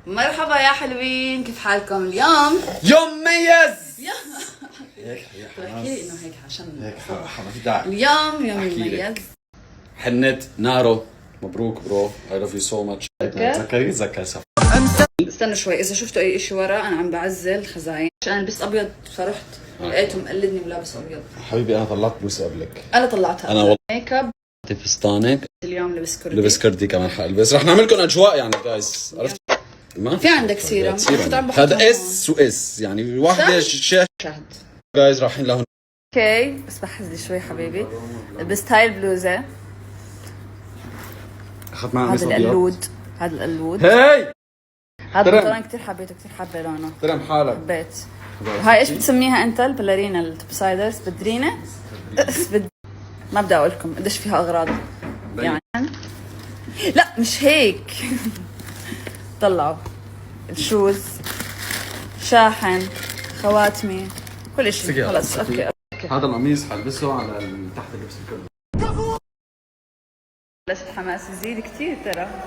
مرحبا يا حلوين، كيف حالكم اليوم؟ يوم مميز. هيك احكي انه هيك عشان هيك ما في داعي. اليوم يوم مميز. حنت نارو، مبروك برو، I love you so much. ذكري سف. استنوا شوي، اذا شفتوا اي شيء ورا انا عم بعزل خزاين عشان انا لبست ابيض فرحت لقيته مقلدني ولابس ابيض. حبيبي انا طلعت بوسه قبلك. انا طلعتها. انا والله ميك اب فستانك اليوم لبس كردي. لبس كردي كمان حلبس. رح نعمل لكم اجواء يعني جايز، عرفت؟ ما في عندك سيرة هذا اس واس يعني واحدة شاشة جايز رايحين لهون. اوكي بس بحز لي شوي حبيبي. لبست هاي البلوزة، اخذت معها هذا القلود، هذا القلود، هاي هذا البنطلون كثير حبيته، كثير حابة لونه، ترم حالك حبيت. هاي ايش بتسميها انت البلارينا التوبسايدرز؟ بدرينة؟ ما بدي اقول لكم قديش فيها اغراض يعني. لا مش هيك. طلعوا الشوز، شاحن، خواتمي، كل شيء خلص. اوكي هذا القميص حلبسه على تحت اللبس الكردي. بلشت حماس يزيد كثير ترى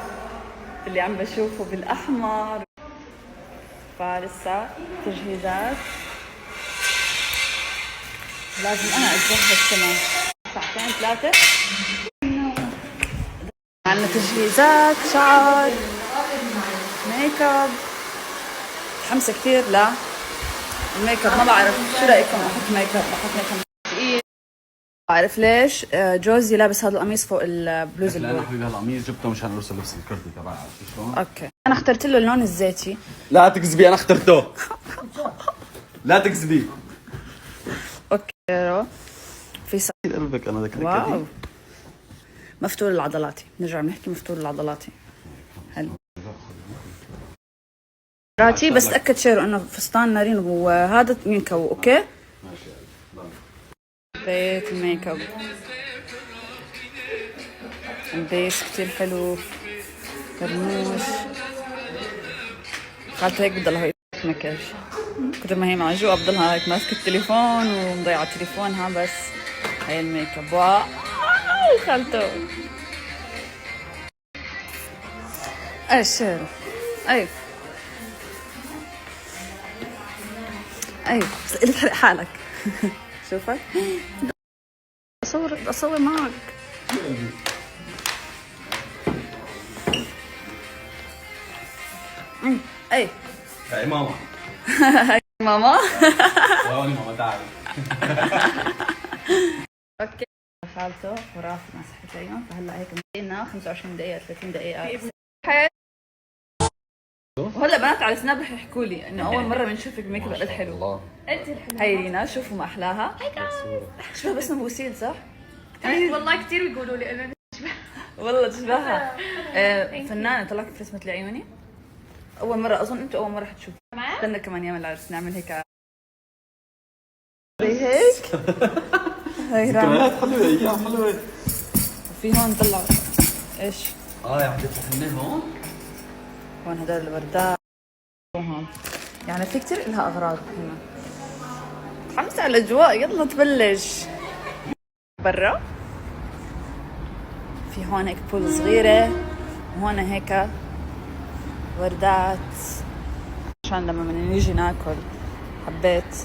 اللي عم بشوفه بالاحمر. فلسه تجهيزات، لازم انا اتجهز كمان ساعتين ثلاثة. عندنا تجهيزات، شعر، ميك اب. متحمسة كثير لا الميك اب، ما بعرف شو رايكم احط ميك اب، احط ميك اب ثقيل. بعرف ليش جوزي لابس هذا القميص فوق البلوزه لا انا حبيبي هالقميص جبته مشان ارسل لبس الكردي تبعي، عرفتي شلون؟ اوكي انا اخترت له اللون الزيتي. لا تكذبي انا اخترته. لا تكذبي. اوكي في قلبك انا ذكرك. واو مفتول العضلاتي، نرجع بنحكي مفتول العضلاتي. حلو راتي بس تاكد شيرو انه فستان نارين وهذا ينكو. اوكي بيت الميك اب، البيس كتير حلو، فرموش. خالته هيك بتضلها هيك مكياج، كتر ما هي معجوقة بضلها هيك ماسكة التليفون ومضيعة تليفونها. بس هاي الميك اب واو خالته. اي شيرو اي بس اللي تحرق حالك. شوفك اصور معك. اي هاي ماما. هاي ماما. هوني ماما تعالي. اوكي خالته خرافي مسحت اليوم. فهلا هيك مدينا 25 دقيقة 30 دقيقة. وهلا بنات على سناب رح يحكوا لي انه اول مرة بنشوفك بميك اب قد حلو. الله انت الحلوة. هاي رينا شوفوا ما احلاها. شبه بس بوسيل صح؟ والله كثير بيقولوا لي انا والله تشبهها. فنانة طلعت في رسمة لعيوني. اول مرة اظن انتوا اول مرة حتشوفوا. استنى كمان يوم العرس نعمل هيك زي هيك. هاي ذكريات حلوة، ايام حلوة. في هون طلع ايش؟ يا حبيبتي حنين هون هدول الوردات وهون يعني في كتير إلها أغراض هنا. متحمسة على الأجواء، يلا تبلش. برا في هون هيك بول صغيرة، وهون هيك وردات عشان لما بدنا نيجي ناكل. حبيت